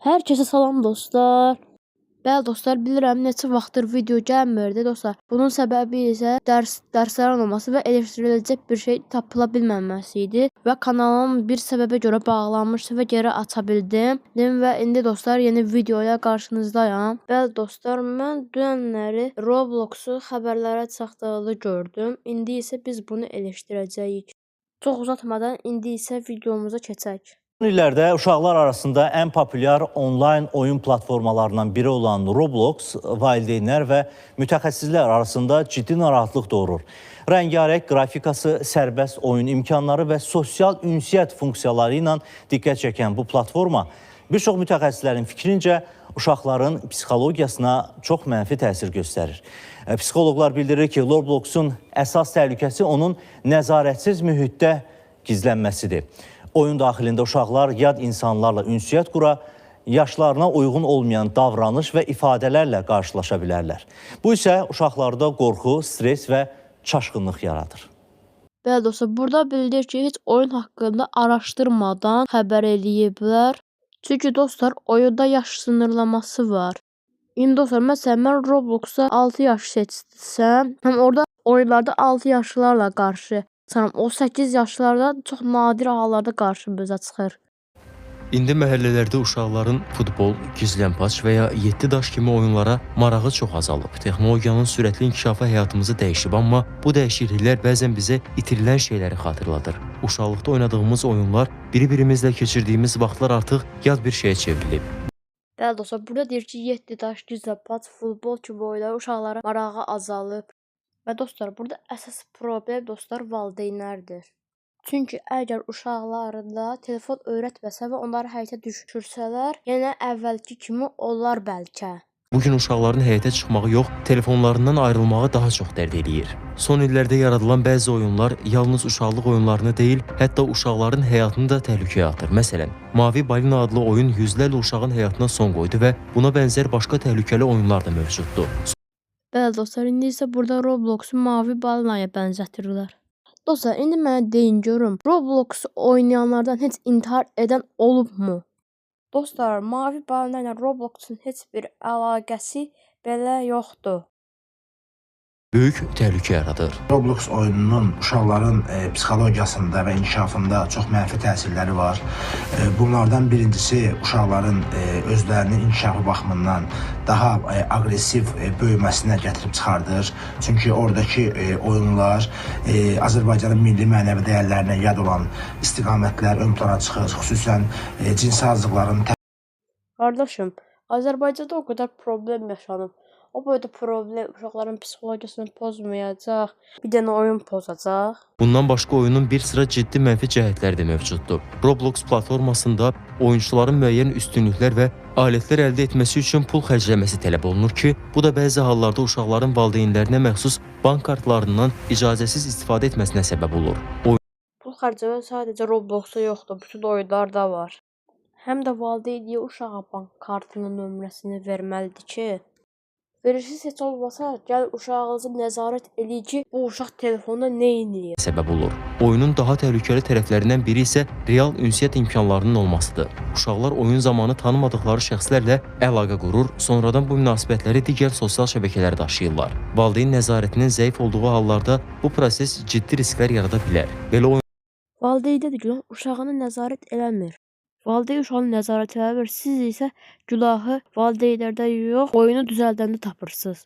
Hər kəsə salam dostlar. Bəli dostlar, bilirəm neçə vaxtdır video gəlmirdi dostlar. Bunun səbəbi isə dərslərin olması və eleşdiriləcək bir şey tapıla bilməməsi idi və kanalım bir səbəbə görə bağlanmışdı və geri aça bildim. Və indi dostlar yeni video ilə qarşınızdayam. Bəli dostlar, mən dünənləri Roblox'u xəbərlərə çıxdığını gördüm. İndi isə biz bunu eleşdirəcəyik. Çox uzatmadan indi isə videomuza keçək. Son illərdə uşaqlar arasında ən populyar onlayn oyun platformalarından biri olan Roblox valideynlər və mütəxəssislər arasında ciddi narahatlıq doğurur. Rəngarəng qrafikası, sərbəst oyun imkanları və sosial ünsiyyət funksiyaları ilə diqqət çəkən bu platforma bir çox mütəxəssislərin fikrincə uşaqların psixologiyasına çox mənfi təsir göstərir. Psixoloqlar bildirir ki, Roblox'un əsas təhlükəsi onun nəzarətsiz mühitdə gizlənməsidir. Oyun daxilində uşaqlar yad insanlarla ünsiyyət qura, yaşlarına uyğun olmayan davranış və ifadələrlə qarşılaşa bilərlər. Bu isə uşaqlarda qorxu, stres və çaşqınlıq yaradır. Bəli dostlar, burada bildirir ki, heç oyun haqqında araşdırmadan xəbər eləyiblər. Çünki dostlar, oyunda yaş sınırlaması var. İndi dostlar, məsələn, mən Roblox'a 6 yaş seçsəm, həm orada oyunlarda 6 yaşlılarla qarşı o 8 yaşlarda çox nadir hallarda qarşımıza çıxır. İndi məhəllələrdə uşaqların futbol, gizlənpaç və ya 7 daş kimi oyunlara marağı çox azalıb. Texnologiyanın sürətli inkişafı həyatımızı dəyişib, amma bu dəyişikliklər bəzən bizə itirilən şeyləri xatırladır. Uşaqlıqda oynadığımız oyunlar, bir-birimizlə keçirdiyimiz vaxtlar artıq yad bir şeyə çevrilib. Bəli dostlar, burada deyir ki, 7 daş, gizlənpaç, futbol kimi oyunlar uşaqlara marağı azalıb. Və dostlar, burada əsas problem dostlar valideynlərdir. Çünki əgər uşaqlarına telefon öyrətməsə və onları həyata düşürsələr, yenə əvvəlki kimi olar bəlkə. Bugün uşaqların həyətə çıxmağı yox, telefonlarından ayrılmağı daha çox dərd eləyir. Son illərdə yaradılan bəzi oyunlar yalnız uşaqlıq oyunlarını deyil, hətta uşaqların həyatını da təhlükəyə atır. Məsələn, Mavi Balina adlı oyun yüzlərlə uşağın həyatına son qoydu və buna bənzər başqa təhlükəli oyunlar da mövcuddur. Bəli dostlar, indi isə burada Roblox'u Mavi Balinaya bənzətirirlər. Dostlar, indi mənə deyin görüm, Roblox oynayanlardan heç intihar edən olubmu? Dostlar, Mavi Balina ilə Roblox'un heç bir əlaqəsi belə yoxdur. Böyük təhlükə yaradır. Roblox oyununun uşaqların psixologiyasında və inkişafında çox mənfi təsirləri var. Bunlardan birincisi uşaqların özlərinin inkişafı baxımından daha aqressiv böyüməsinə gətirib çıxardır. Çünki oradakı oyunlar Azərbaycanın milli mənəvi dəyərlərinə yad olan istiqamətlər ön plana çıxır. Xüsusən cinsi azlıqların. Qardaşım, Azərbaycanda o qədər problem yaşanıb. O boyda problem uşaqların psixologiyasını pozmayacaq, bir dənə oyun pozacaq. Bundan başqa oyunun bir sıra ciddi mənfi cəhətləri də mövcuddur. Roblox platformasında oyunçuların müəyyən üstünlüklər və alətlər əldə etməsi üçün pul xərcləməsi tələb olunur ki, bu da bəzi hallarda uşaqların valideynlərinə məxsus bank kartlarından icazəsiz istifadə etməsinə səbəb olur. Pul xərcləmə sadəcə Robloxda yoxdur, bütün oyunlarda var. Həm də valideyn uşağa bank kartının nömrəsini verməlidir ki, verişsiz heç olmasa, gəl uşağınızı nəzarət eləyin ki, bu uşaq telefonda nə edir? Səbəb olur. Oyunun daha təhlükəli tərəflərindən biri isə real ünsiyyət imkanlarının olmasıdır. Uşaqlar oyun zamanı tanımadıkları şəxslərlə əlaqə qurur, sonradan bu münasibətləri digər sosial şəbəkələrə daşıyırlar. Valideyn nəzarətinin zəif olduğu hallarda bu proses ciddi risklər yarada bilər. Belə Valideyn də uşağını nəzarət eləmir. Valideyn uşağını nəzarət eləmir, siz isə günahı valideynlərdə yox, oyunu düzəldəndə tapırsınız.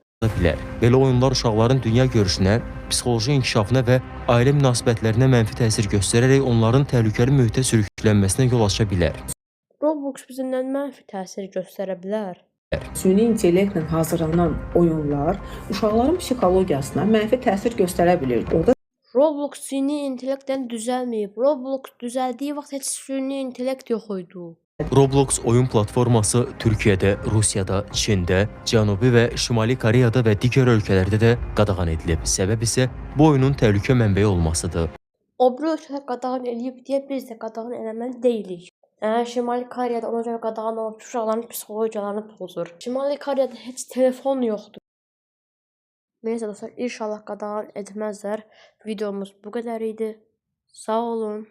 Belə oyunlar uşaqların dünya görüşünə, psixoloji inkişafına və ailə münasibətlərinə mənfi təsir göstərərək onların təhlükəli mühitə sürüklənməsinə yol aça bilər. Roblox bizimlə mənfi təsir göstərə bilər. Süni intellektlə hazırlanan oyunlar uşaqların psixologiyasına mənfi təsir göstərə bilir. Roblox süni intellektdən düzəlməyib. Roblox düzəldiyi vaxt heç süni intellekt yox idi. Roblox oyun platforması Türkiyədə, Rusiyada, Çində, Cənubi və Şimali Koreyada və digər ölkələrdə də qadağan edilib. Səbəb isə bu oyunun təhlükə mənbəyi olmasıdır. O bir ölkələr qadağan edilib deyə biz də qadağan eləməli deyilik. Şimali Koreyada ona görə qadağan olub uşaqların psixologiyalarını pozur. Şimali Koreyada heç telefon yoxdur. Neyse dostlar, inşallah qadağan etməzlər. Videomuz bu qədər idi. Sağ olun.